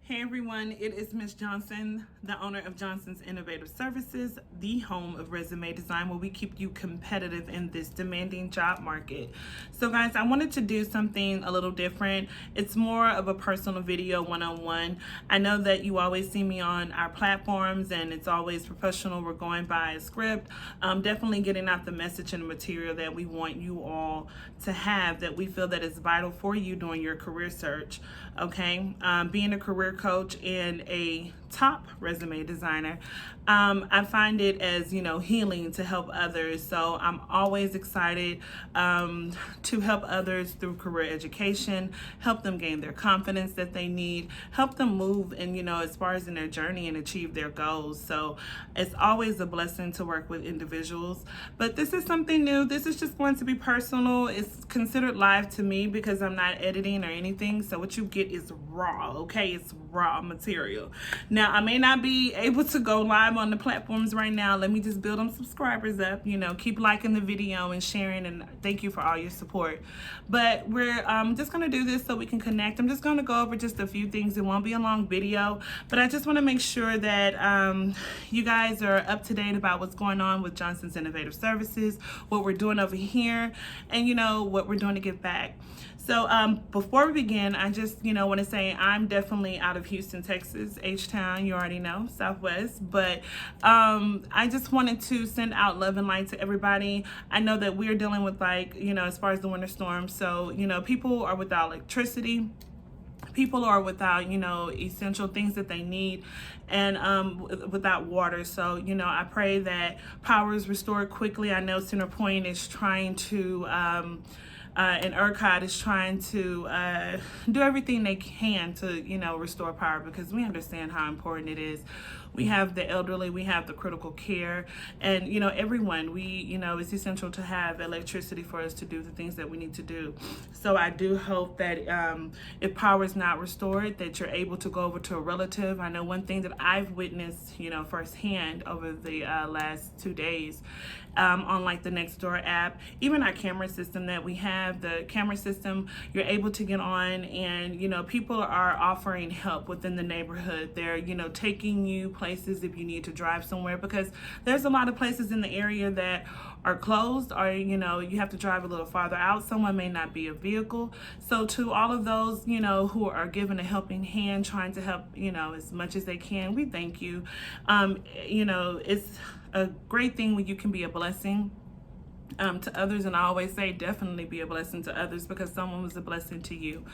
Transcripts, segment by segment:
Hey everyone, it is Miss Johnson, the owner of Johnson's Innovative Services, the home of resume design, where we keep you competitive in this demanding job market. So guys, I wanted to do something a little different. It's more of a personal video one-on-one. I know that you always see me on our platforms and it's always professional. We're going by a script. Definitely getting out the message and the material that we want you all to have, that we feel that is vital for you during your career search. Okay, being a career coach and a top resume designer, I find it as healing to help others. So I'm always excited to help others through career education, help them gain their confidence that they need, help them move and as far as in their journey and achieve their goals. So it's always a blessing to work with individuals, but this is something new. This is just going to be personal. It's considered live to me because I'm not editing or anything, so what you get is raw. Okay, it's raw material. Now I may not be able to go live on the platforms right now. Let me just build them subscribers up, keep liking the video and sharing, and thank you for all your support. But we're just gonna do this so we can connect. I'm just gonna go over just a few things. It won't be a long video, but I just want to make sure that you guys are up to date about what's going on with Johnson's Innovative Services, what we're doing over here, and what we're doing to give back. So before we begin, I just want to say I'm definitely out of Houston, Texas, H-Town, you already know, Southwest. But I just wanted to send out love and light to everybody. I know that we're dealing with as far as the winter storm. So people are without electricity. People are without essential things that they need, and without water. So I pray that power is restored quickly. I know CenterPoint is trying to and ERCOT is trying to do everything they can to restore power, because we understand how important it is. We have the elderly, we have the critical care, and everyone, it's essential to have electricity for us to do the things that we need to do. So I do hope that if power is not restored, that you're able to go over to a relative. I know one thing that I've witnessed firsthand over the last 2 days on the Nextdoor app, even our camera system that we have, the camera system, you're able to get on, and people are offering help within the neighborhood. They're taking you places if you need to drive somewhere, because there's a lot of places in the area that are closed, or you have to drive a little farther out. Someone may not be a vehicle. So to all of those who are giving a helping hand, trying to help as much as they can, we thank you. It's a great thing when you can be a blessing to others, and I always say definitely be a blessing to others, because someone was a blessing to you.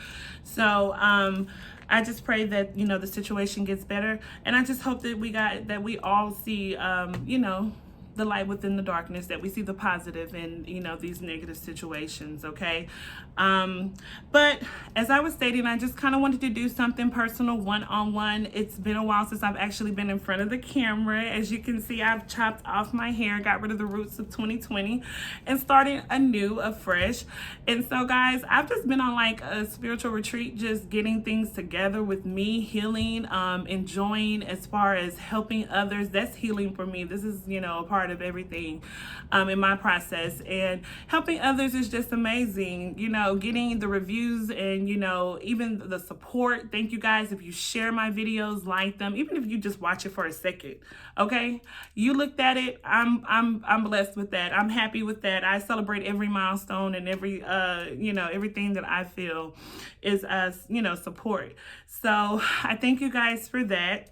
So I just pray that the situation gets better, and I just hope that we all see the light within the darkness, that we see the positive in these negative situations. Okay, but as I was stating, I just kind of wanted to do something personal one-on-one. It's been a while since I've actually been in front of the camera. As you can see, I've chopped off my hair, got rid of the roots of 2020, and starting anew, afresh. And so guys, I've just been on a spiritual retreat, just getting things together with me, healing, enjoying, as far as helping others. That's healing for me. This is a part of everything in my process, and helping others is just amazing. Getting the reviews and even the support. Thank you guys. If you share my videos, like them, even if you just watch it for a second, okay, you looked at it, I'm blessed with that. I'm happy with that. I celebrate every milestone and every everything that I feel is support. So I thank you guys for that.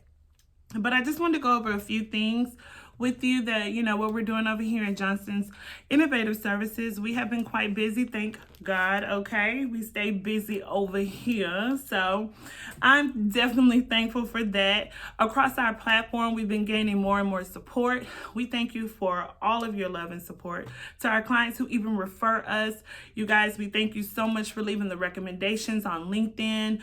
But I just wanted to go over a few things with you that what we're doing over here at Johnson's Innovative Services. We have been quite busy, thank God. Okay, we stay busy over here, so I'm definitely thankful for that. Across our platform, we've been gaining more and more support. We thank you for all of your love and support. To our clients who even refer us, you guys, we thank you so much for leaving the recommendations on LinkedIn.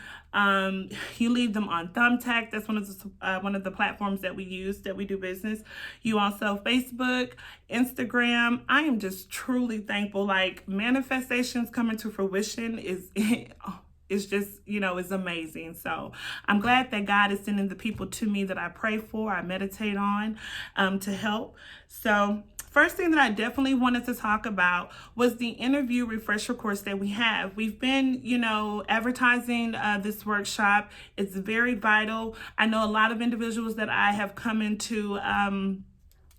You leave them on Thumbtack. That's one of the platforms that we use, that we do business. You also Facebook, Instagram. I am just truly thankful. Manifestations coming to fruition is it's just it's amazing. So I'm glad that God is sending the people to me that I pray for, I meditate on, to help. So First thing that I definitely wanted to talk about was the interview refresher course that we have. We've been, advertising this workshop. It's very vital. I know a lot of individuals that I have come into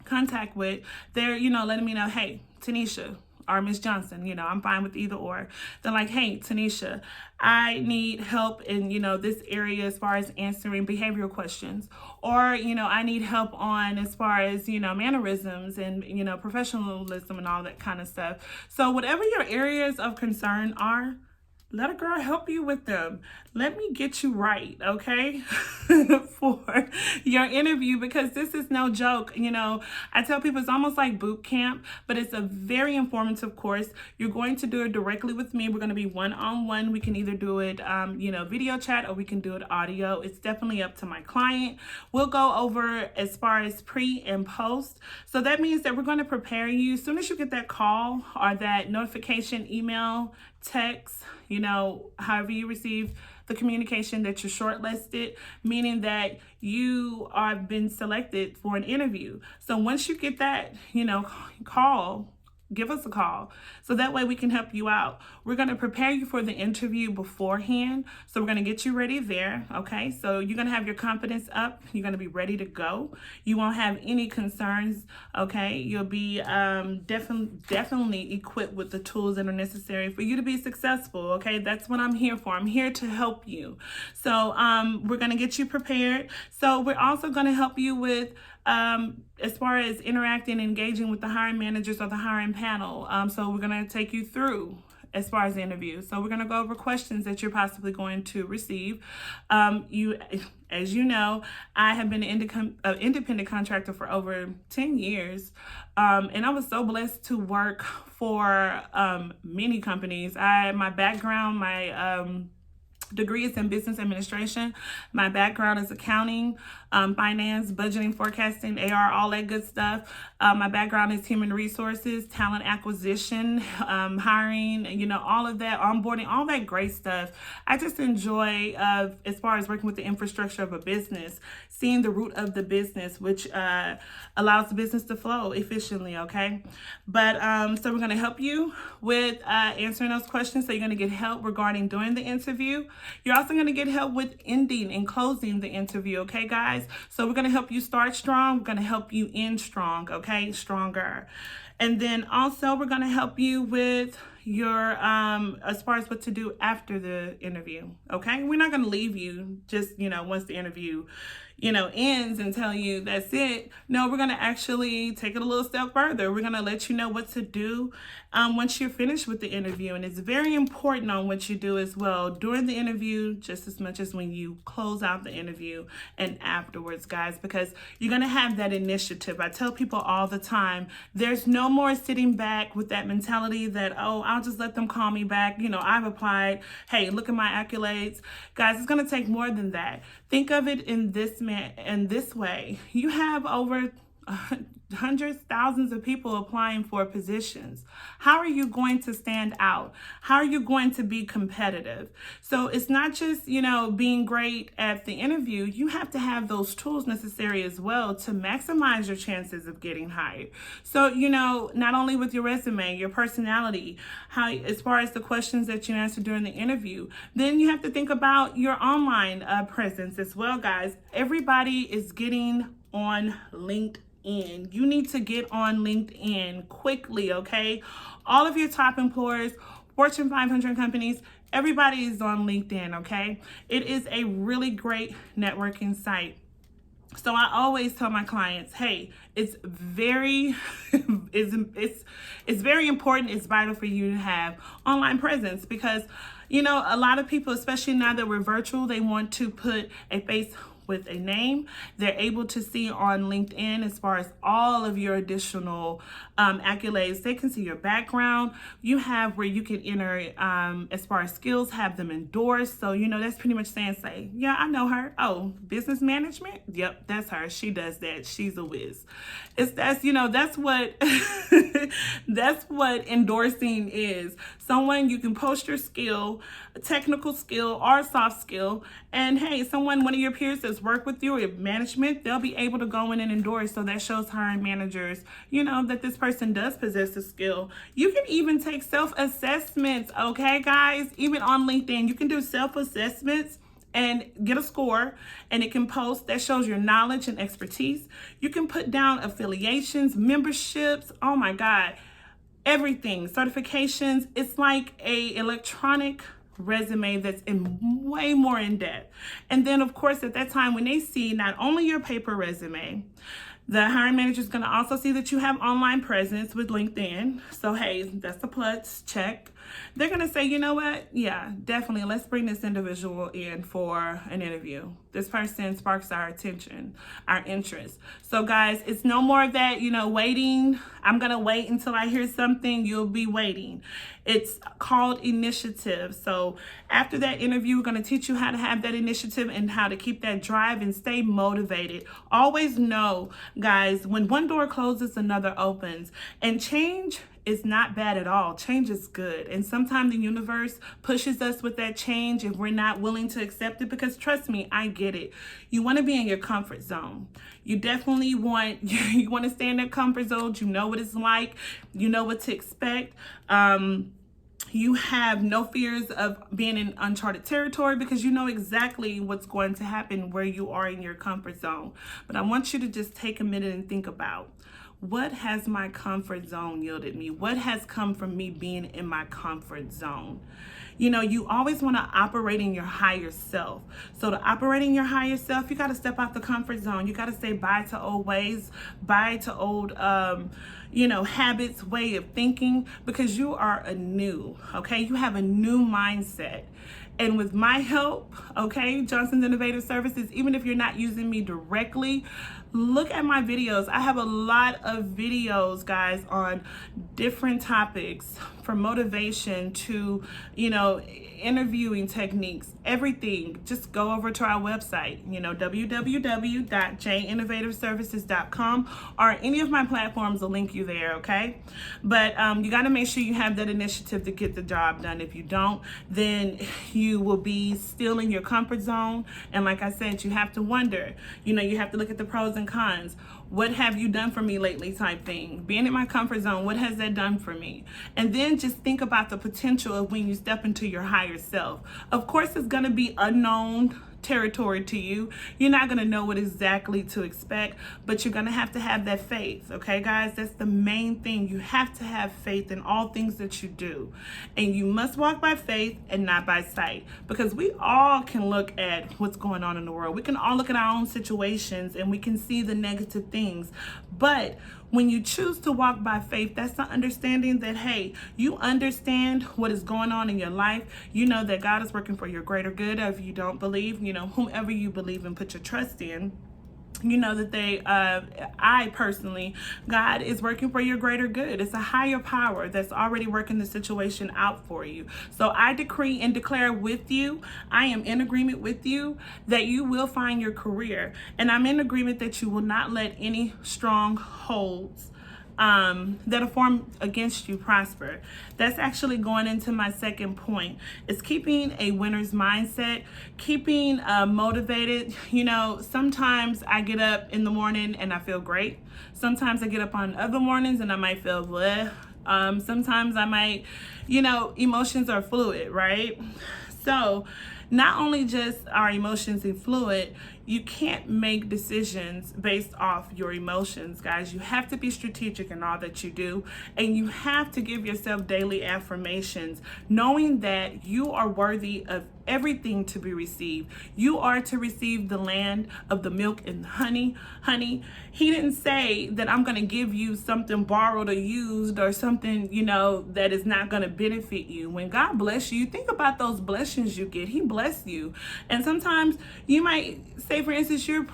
contact with, they're, letting me know, hey, Tanisha, or Miss Johnson, I'm fine with either or. They're like, hey, Tanisha, I need help in, this area as far as answering behavioral questions. Or, I need help on as far as, mannerisms and, professionalism and all that kind of stuff. So whatever your areas of concern are, let a girl help you with them. Let me get you right, okay, for your interview, because this is no joke. I tell people it's almost like boot camp, but it's a very informative course. You're going to do it directly with me. We're going to be one-on-one. We can either do it, video chat, or we can do it audio. It's definitely up to my client. We'll go over as far as pre and post. So that means that we're going to prepare you as soon as you get that call or that notification, email, text, however you receive the communication that you're shortlisted, meaning that you have been selected for an interview. So once you get that, call, give us a call. So that way we can help you out. We're going to prepare you for the interview beforehand. So we're going to get you ready there. Okay. So you're going to have your confidence up. You're going to be ready to go. You won't have any concerns. Okay. You'll be definitely equipped with the tools that are necessary for you to be successful. Okay. That's what I'm here for. I'm here to help you. So we're going to get you prepared. So we're also going to help you with as far as interacting and engaging with the hiring managers or the hiring panel. So we're going to take you through as far as the interview. So we're going to go over questions that you're possibly going to receive. As you know, I have been an independent contractor for over 10 years. And I was so blessed to work for many companies. My background, my degree is in business administration. My background is accounting, finance, budgeting, forecasting, AR, all that good stuff. My background is human resources, talent acquisition, hiring, all of that, onboarding, all that great stuff. I just enjoy, as far as working with the infrastructure of a business, seeing the root of the business, which allows the business to flow efficiently, okay? But so we're going to help you with answering those questions. So you're going to get help regarding doing the interview. You're also going to get help with ending and closing the interview, okay, guys? So we're going to help you start strong. We're going to help you end strong, okay? Stronger. And then also we're going to help you with your, as far as what to do after the interview, okay? We're not going to leave you just, once the interview, ends and tell you that's it. No, we're going to actually take it a little step further. We're going to let you know what to do once you're finished with the interview. And it's very important on what you do as well during the interview, just as much as when you close out the interview and afterwards, guys, because you're going to have that initiative. I tell people all the time, there's no more sitting back with that mentality that, oh, I'll just let them call me back. I've applied. Hey, look at my accolades. Guys, it's going to take more than that. Think of it in this way. You have over hundreds, thousands of people applying for positions. How are you going to stand out? How are you going to be competitive? So it's not just, being great at the interview. You have to have those tools necessary as well to maximize your chances of getting hired. So, not only with your resume, your personality, how, as far as the questions that you answer during the interview, then you have to think about your online presence as well, guys. Everybody is getting on LinkedIn. You need to get on LinkedIn quickly, okay? All of your top employers, Fortune 500 companies, everybody is on LinkedIn, okay? It is a really great networking site. So I always tell my clients, hey, it's very very important. It's vital for you to have online presence because, a lot of people, especially now that we're virtual, they want to put a face with a name. They're able to see on LinkedIn as far as all of your additional accolades. They can see your background. You have where you can enter as far as skills, have them endorsed. So, that's pretty much saying, yeah, I know her. Oh, business management? Yep, that's her. She does that. She's a whiz. That's what that's what endorsing is. Someone you can post your skill, a technical skill or soft skill, and hey, one of your peers says, managers work with you, or if management, they'll be able to go in and endorse. So that shows hiring managers, that this person does possess a skill. You can even take self-assessments, okay, guys? Even on LinkedIn, you can do self-assessments and get a score, and it can post that shows your knowledge and expertise. You can put down affiliations, memberships, oh my God, everything, certifications. It's like a electronic resume that's way more in depth. And then of course at that time, when they see not only your paper resume, the hiring manager is going to also see that you have online presence with LinkedIn. So hey, that's a plus, check. They're going to say, you know what? Yeah, definitely. Let's bring this individual in for an interview. This person sparks our attention, our interest. So guys, it's no more of that, waiting. I'm going to wait until I hear something. You'll be waiting. It's called initiative. So after that interview, we're going to teach you how to have that initiative and how to keep that drive and stay motivated. Always know, guys, when one door closes, another opens. And change is not bad at all. Change is good. And sometimes the universe pushes us with that change if we're not willing to accept it, because trust me, I get it. You want to be in your comfort zone. You definitely want to stay in that comfort zone. You know what it's like. You know what to expect. You have no fears of being in uncharted territory because you know exactly what's going to happen where you are in your comfort zone. But I want you to just take a minute and think about, what has my comfort zone yielded me? What has come from me being in my comfort zone? You always want to operate in your higher self. So to operate in your higher self, you got to step out the comfort zone. You got to say bye to old ways, bye to old, habits, way of thinking, because you are anew, okay? You have a new mindset. And with my help, okay, Johnson's Innovative Services, even if you're not using me directly, look at my videos. I have a lot of videos, guys, on different topics, from motivation to, interviewing techniques, everything. Just go over to our website, www.jinnovativeservices.com, or any of my platforms will link you there, okay? But you got to make sure you have that initiative to get the job done. If you don't, then you will be still in your comfort zone. And like I said, you have to wonder, you have to look at the pros and cons. What have you done for me lately type thing? Being in my comfort zone, what has that done for me? And then just think about the potential of when you step into your higher self. Of course, it's going to be unknown territory to you. You're not going to know what exactly to expect, but you're going to have that faith. Okay, guys, that's the main thing. You have to have faith in all things that you do. And you must walk by faith and not by sight, because we all can look at what's going on in the world. We can all look at our own situations and we can see the negative things. But when you choose to walk by faith, that's the understanding that, hey, you understand what is going on in your life. You know that God is working for your greater good. If you don't believe, whomever you believe and put your trust in, that I personally, God is working for your greater good. It's a higher power that's already working the situation out for you. So I decree and declare with you, I am in agreement with you that you will find your career. And I'm in agreement that you will not let any strongholds that are formed against you prosper. That's actually going into my second point. It's keeping a winner's mindset, keeping motivated. Sometimes I get up in the morning and I feel great. Sometimes I get up on other mornings and I might feel bleh. Sometimes I might, emotions are fluid, right? So not only just are emotions fluid, you can't make decisions based off your emotions, guys. You have to be strategic in all that you do, and you have to give yourself daily affirmations, knowing that you are worthy of everything to be received. You are to receive the land of the milk and honey. Honey, he didn't say that I'm going to give you something borrowed or used or something, that is not going to benefit you. When God bless you, think about those blessings you get. He bless you. And sometimes you might say, for instance, you're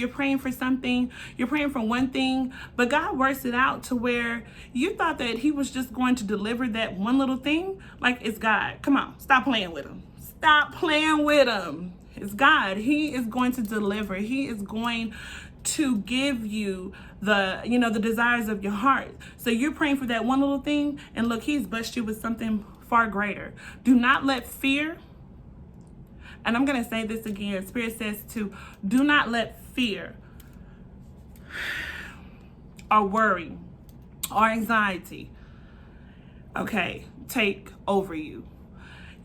praying for something, you're praying for one thing, but God works it out to where you thought that he was just going to deliver that one little thing. Like, it's God. Come on, stop playing with him. Stop playing with him. It's God. He is going to deliver. He is going to give you the desires of your heart. So you're praying for that one little thing, and look, he's blessed you with something far greater. Do not let fear And I'm going to say this again. Spirit says to do not let fear or worry or anxiety, okay, take over you.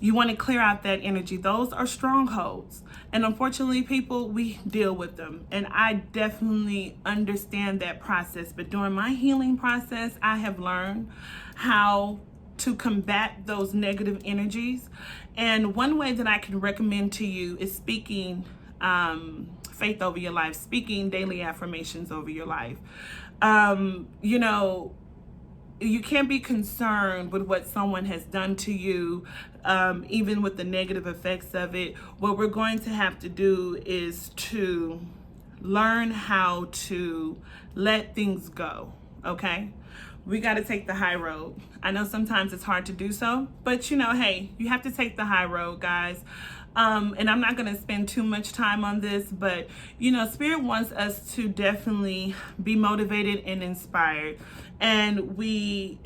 You want to clear out that energy. Those are strongholds. And unfortunately, people, we deal with them. And I definitely understand that process. But during my healing process, I have learned how to combat those negative energies. And one way that I can recommend to you is speaking faith over your life, speaking daily affirmations over your life. You know, you can't be concerned with what someone has done to you, even with the negative effects of it. What we're going to have to do is to learn how to let things go, okay? We got to take the high road. I know sometimes it's hard to do so, but you know, hey, you have to take the high road, guys. And I'm not going to spend too much time on this, but you know, Spirit wants us to definitely be motivated and inspired. And we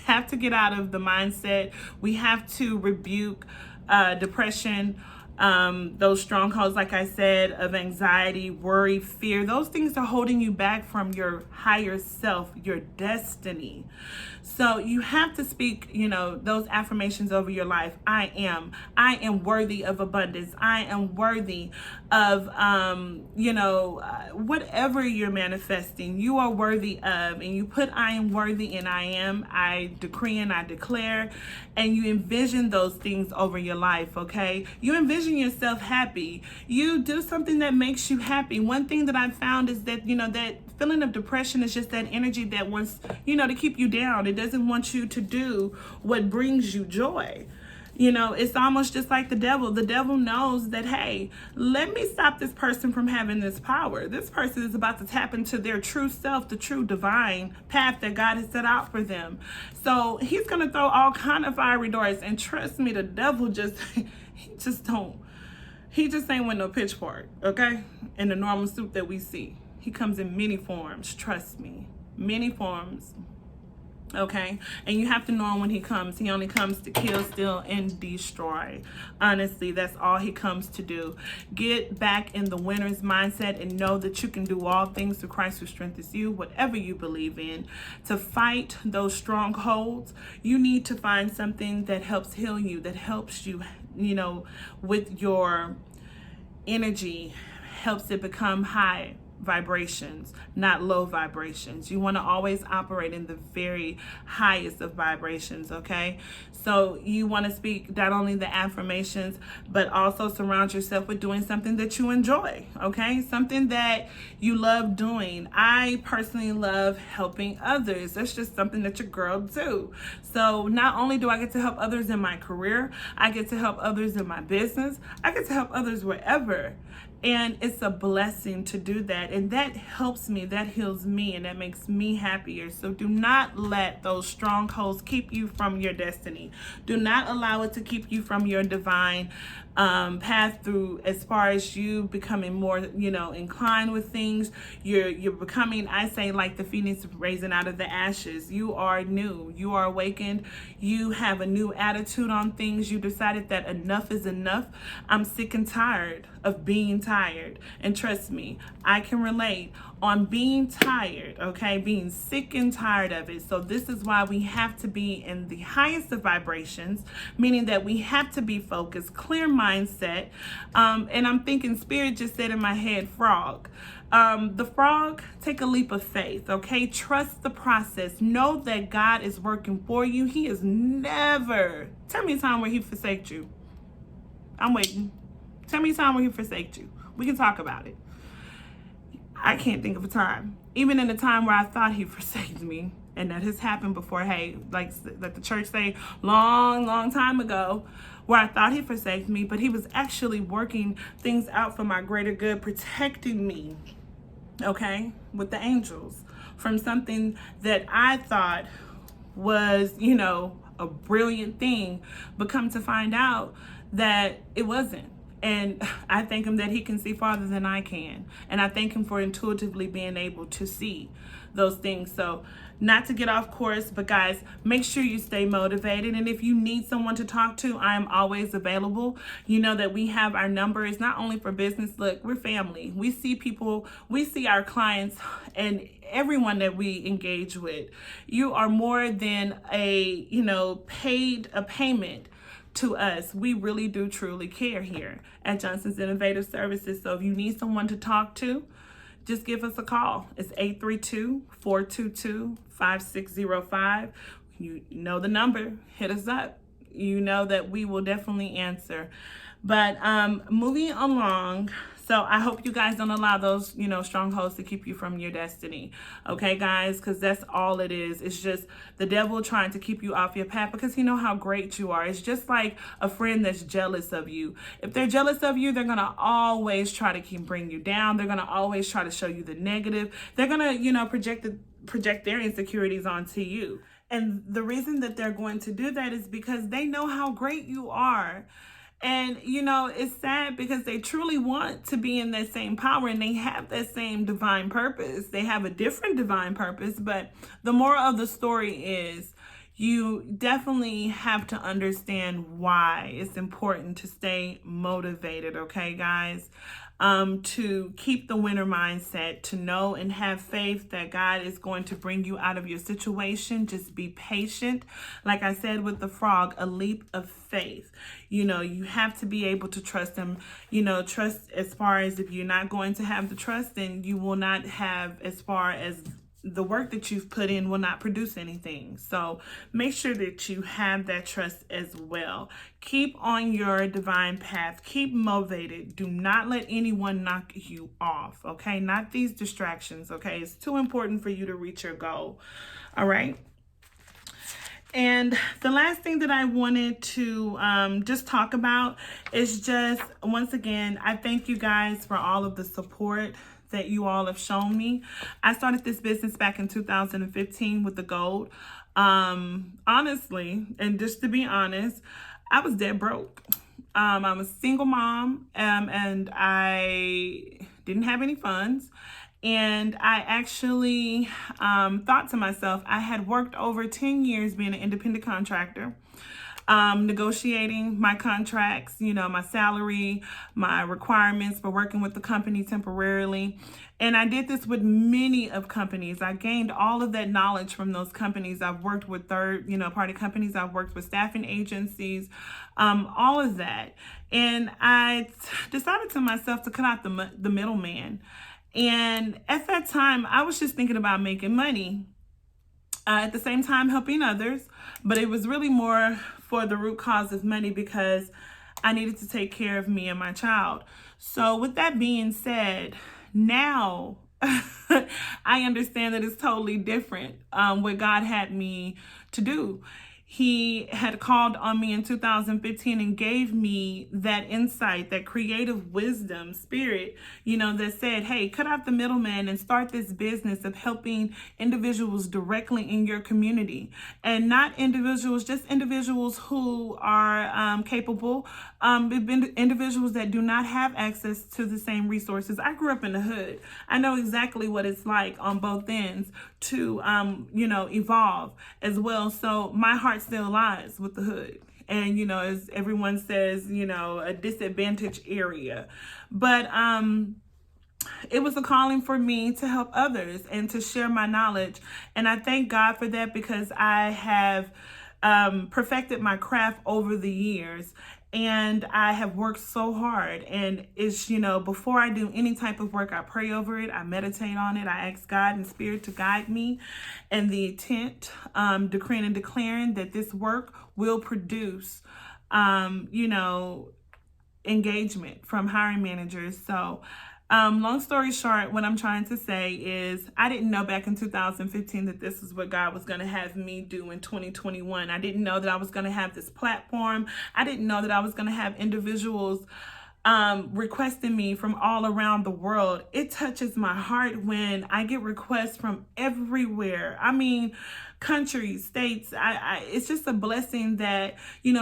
have to get out of the mindset. We have to rebuke depression, those strongholds, like I said, of anxiety, worry, fear. Those things are holding you back from your higher self, your destiny. So you have to speak, you know, those affirmations over your life. I am worthy of abundance. I am worthy of, whatever you're manifesting, you are worthy of. And you put I am worthy and I decree and I declare, and you envision those things over your life, okay? You envision yourself happy. You do something that makes you happy. One thing that I've found is that, you know, that feeling of depression is just that energy that wants, you know, to keep you down. It doesn't want you to do what brings you joy. You know, it's almost just like the devil. The devil knows that, hey, let me stop this person from having this power. This person is about to tap into their true self, the true divine path that God has set out for them. So he's going to throw all kind of fiery darts. And trust me, the devil just ain't with no pitchfork, okay? In the normal suit that we see. He comes in many forms, trust me. Many forms, okay? And you have to know when he comes. He only comes to kill, steal, and destroy. Honestly, that's all he comes to do. Get back in the winner's mindset and know that you can do all things through Christ who strengthens you, whatever you believe in. To fight those strongholds, you need to find something that helps heal you, that helps you, you know, with your energy, helps it become high vibrations, not low vibrations. You want to always operate in the very highest of vibrations, okay? So you want to speak not only the affirmations, but also surround yourself with doing something that you enjoy, okay? Something that you love doing. I personally love helping others. That's just something that your girl do. So not only do I get to help others in my career, I get to help others in my business. I get to help others wherever. And it's a blessing to do that. And that helps me, that heals me, and that makes me happier. So do not let those strongholds keep you from your destiny. Do not allow it to keep you from your divine path through, as far as you becoming more, you know, inclined with things. You're becoming, I say, like the phoenix raising out of the ashes. You are new. You are awakened. You have a new attitude on things. You decided that enough is enough. I'm sick and tired of being tired. And trust me, I can relate on being tired, okay? Being sick and tired of it. So this is why we have to be in the highest of vibrations, meaning that we have to be focused, clear mindset. And I'm thinking, Spirit just said in my head, frog. The frog, take a leap of faith, okay? Trust the process. Know that God is working for you. He is never, tell me a time where he forsaked you. I'm waiting. Tell me a time where he forsaked you. We can talk about it. I can't think of a time. Even in the time where I thought he forsaken me, and that has happened before, hey, like the church say, long time ago, where I thought he forsaken me, but he was actually working things out for my greater good, protecting me, okay, with the angels from something that I thought was, you know, a brilliant thing, but come to find out that it wasn't. And I thank him that he can see farther than I can. And I thank him for intuitively being able to see those things. So not to get off course, but guys, make sure you stay motivated. And if you need someone to talk to, I am always available. You know that we have our numbers, not only for business. Look, we're family. We see people, we see our clients and everyone that we engage with. You are more than a, a payment to us. We really do truly care here at Johnson's Innovative Services. So if you need someone to talk to, just give us a call. It's 832-422-5605. You know the number. Hit us up. You know that we will definitely answer. But moving along, so I hope you guys don't allow those, strongholds to keep you from your destiny. Okay, guys, because that's all it is. It's just the devil trying to keep you off your path because he know how great you are. It's just like a friend that's jealous of you. If they're jealous of you, they're going to always try to bring you down. They're going to always try to show you the negative. They're going to, project their insecurities onto you. And the reason that they're going to do that is because they know how great you are. And, it's sad because they truly want to be in that same power and they have that same divine purpose. They have a different divine purpose, but the moral of the story is you definitely have to understand why it's important to stay motivated, okay, guys? To keep the winner mindset, to know and have faith that God is going to bring you out of your situation. Just be patient. Like I said with the frog, a leap of faith. You have to be able to trust him. Trust as far as if you're not going to have the trust, then you will not have as far as the work that you've put in will not produce anything. So make sure that you have that trust as well. Keep on your divine path. Keep motivated. Do not let anyone knock you off, okay? Not these distractions, okay? It's too important for you to reach your goal, all right? And the last thing that I wanted to just talk about is just, once again, I thank you guys for all of the support that you all have shown me. I started this business back in 2015 with the gold. Honestly, and just to be honest, I was dead broke. I'm a single mom, and I didn't have any funds. And I actually thought to myself, I had worked over 10 years being an independent contractor. Negotiating my contracts, my salary, my requirements for working with the company temporarily. And I did this with many of companies. I gained all of that knowledge from those companies. I've worked with party companies. I've worked with staffing agencies, all of that. And I decided to myself to cut out the middleman. And at that time, I was just thinking about making money. At the same time helping others, but it was really more for the root cause of money because I needed to take care of me and my child. So with that being said, now I understand that it's totally different what God had me to do. He had called on me in 2015 and gave me that insight, that creative wisdom spirit, that said, hey, cut out the middleman and start this business of helping individuals directly in your community. And not individuals, just individuals who are capable, individuals that do not have access to the same resources. I grew up in the hood. I know exactly what it's like on both ends to, evolve as well. So my heart still lies with the hood. And, as everyone says, a disadvantaged area. But it was a calling for me to help others and to share my knowledge. And I thank God for that because I have perfected my craft over the years. And I have worked so hard, and it's, before I do any type of work, I pray over it, I meditate on it, I ask God and Spirit to guide me, and the intent, decreeing and declaring that this work will produce, engagement from hiring managers. So long story short, what I'm trying to say is I didn't know back in 2015 that this is what God was going to have me do in 2021. I didn't know that I was going to have this platform. I didn't know that I was going to have individuals requesting me from all around the world. It touches my heart when I get requests from everywhere. I mean, countries, states. It's just a blessing that,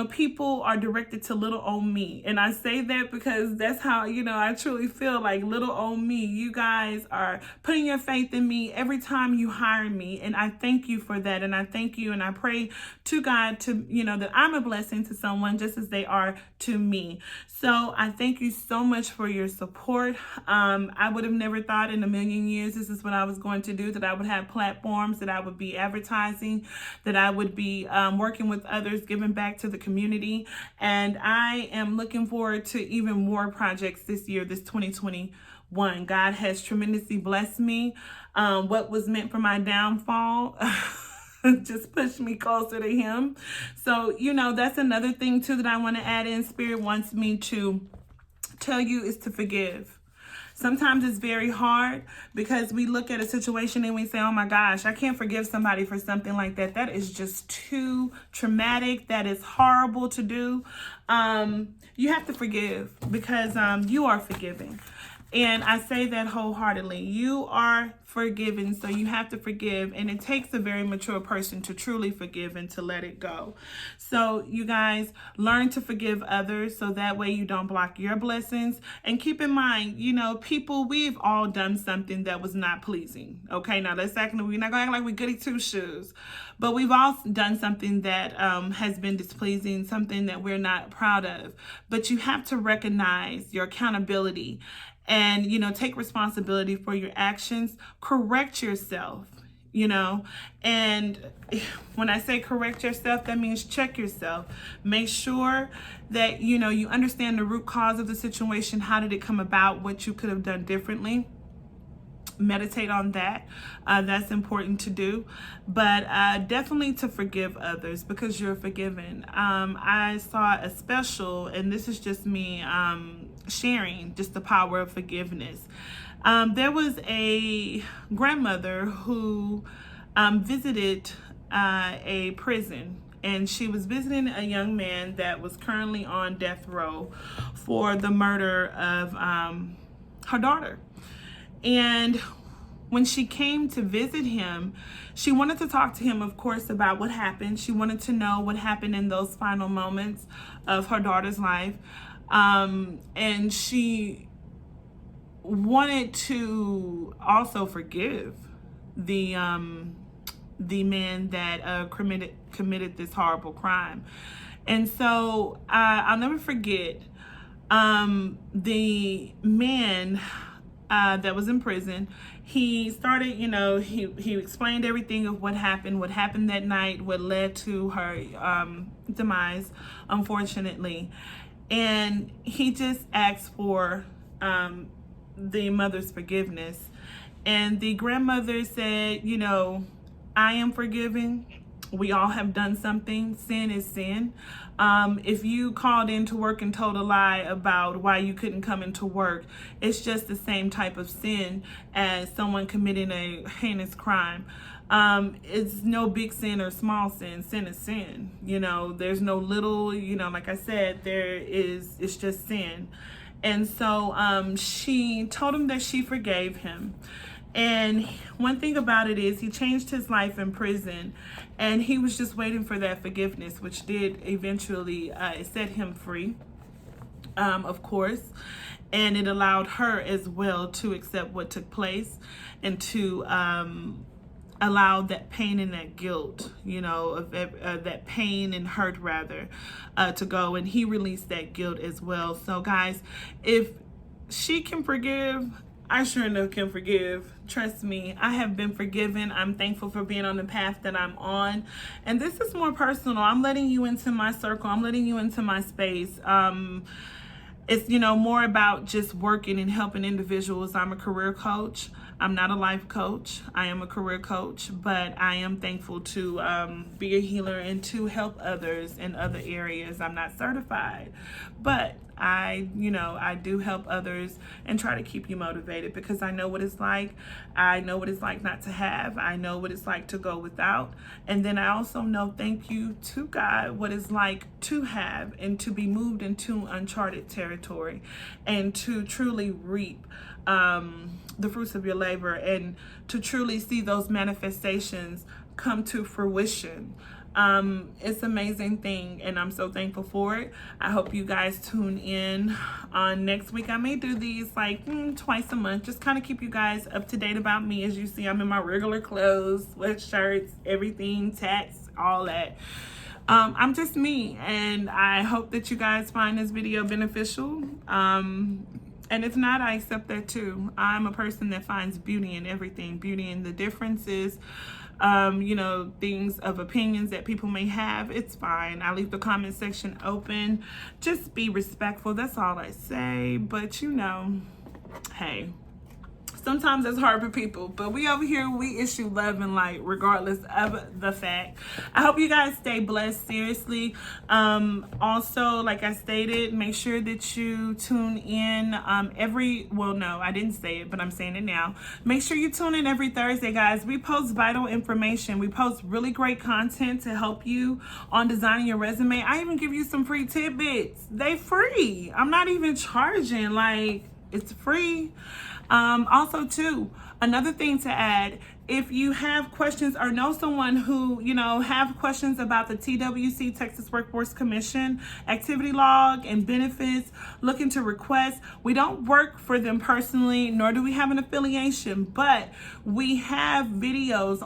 people are directed to little old me. And I say that because that's how, I truly feel like little old me. You guys are putting your faith in me every time you hire me. And I thank you for that. And I thank you. And I pray to God to, that I'm a blessing to someone just as they are to me. So I thank you so much for your support. I would have never thought in a million years this is what I was going to do, that I would have platforms, that I would be advertising, that I would be working with others, giving back to the community. And I am looking forward to even more projects this year, this 2021. God has tremendously blessed me. What was meant for my downfall just pushed me closer to him. So, that's another thing too that I want to add in. Spirit wants me to tell you is to forgive. Sometimes it's very hard because we look at a situation and we say, oh my gosh, I can't forgive somebody for something like that. That is just too traumatic. That is horrible to do. You have to forgive because you are forgiving. And I say that wholeheartedly. You are forgiven, so you have to forgive. And it takes a very mature person to truly forgive and to let it go. So you guys learn to forgive others so that way you don't block your blessings. And keep in mind, people, we've all done something that was not pleasing. Okay, now we're not going to act like we goody two shoes. But we've all done something that has been displeasing, something that we're not proud of. But you have to recognize your accountability and, take responsibility for your actions, correct yourself, and when I say correct yourself, that means check yourself. Make sure that, you understand the root cause of the situation. How did it come about? What you could have done differently. Meditate on that. That's important to do, but definitely to forgive others because you're forgiven. I saw a special, and this is just me sharing just the power of forgiveness. There was a grandmother who visited a prison, and she was visiting a young man that was currently on death row for the murder of her daughter. And when she came to visit him, she wanted to talk to him, of course, about what happened. She wanted to know what happened in those final moments of her daughter's life. And she wanted to also forgive the man that committed this horrible crime. And so I'll never forget the man that was in prison. He started, he explained everything of what happened that night, what led to her demise, unfortunately. And he just asked for the mother's forgiveness. And the grandmother said, I am forgiving. We all have done something. Sin is sin. If you called into work and told a lie about why you couldn't come into work, it's just the same type of sin as someone committing a heinous crime. It's no big sin or small sin. Sin is sin. There's no little, like I said, it's just sin. And so she told him that she forgave him. And one thing about it is he changed his life in prison, and he was just waiting for that forgiveness, which did eventually set him free, of course. And it allowed her as well to accept what took place and to allow that pain and that guilt, of that pain and hurt rather, to go. And he released that guilt as well. So guys, if she can forgive, I sure enough can forgive. Trust me, I have been forgiven. I'm thankful for being on the path that I'm on. And this is more personal. I'm letting you into my circle. I'm letting you into my space. It's, more about just working and helping individuals. I'm a career coach. I'm not a life coach. I am a career coach, but I am thankful to be a healer and to help others in other areas. I'm not certified, but I do help others and try to keep you motivated because I know what it's like. I know what it's like not to have. I know what it's like to go without. And then I also know, thank you to God, what it's like to have and to be moved into uncharted territory and to truly reap the fruits of your labor and to truly see those manifestations come to fruition. It's an amazing thing, and I'm so thankful for it. I hope you guys tune in on next week. I may do these like twice a month, just kind of keep you guys up to date about me. As you see, I'm in my regular clothes, sweatshirts, everything, tats, all that. I'm just me, and I hope that you guys find this video beneficial. And if not, I accept that too. I'm a person that finds beauty in everything, beauty in the differences, you know, things of opinions that people may have. It's fine. I leave the comment section open. Just be respectful. That's all I say. But you know, hey, sometimes it's hard for people, but we over here, we issue love and light regardless of the fact. I hope you guys stay blessed, seriously. Also, like I stated, make sure that you tune in well, no, I didn't say it, but I'm saying it now. Make sure you tune in every Thursday, guys. We post vital information. We post really great content to help you on designing your resume. I even give you some free tidbits. They free. I'm not even charging. Like, it's free. Also too, another thing to add, if you have questions or know someone who, you know, have questions about the TWC, Texas Workforce Commission, activity log and benefits, looking to request, we don't work for them personally, nor do we have an affiliation, but we have videos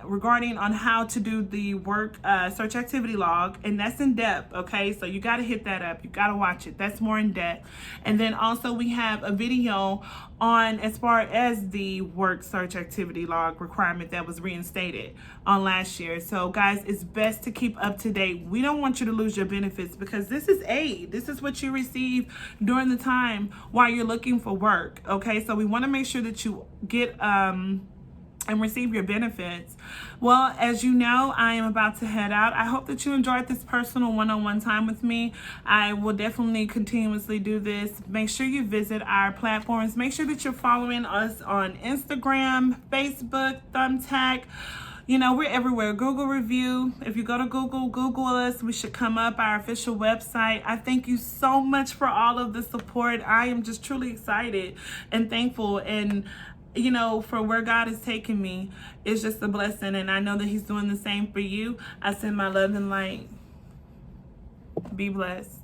regarding how to do the work search activity log, and that's in depth, okay? So you got to hit that up. You got to watch it. That's more in depth. And then also we have a video on as far as the work search activity log requirement that was reinstated on last year. So guys, it's best to keep up to date. We don't want you to lose your benefits, because this is aid. This is what you receive during the time while you're looking for work. Okay, so we want to make sure that you get and receive your benefits. Well, as you know, I am about to head out. I hope that you enjoyed this personal one-on-one time with me. I will definitely continuously do this. Make sure you visit our platforms. Make sure that you're following us on Instagram, Facebook, Thumbtack. You know, we're everywhere. Google review. If you go to Google us, we should come up, our official website. I thank you so much for all of the support. I am just truly excited and thankful, and you know, for where God has taken me, it's just a blessing, and I know that He's doing the same for you. I send my love and light. Be blessed.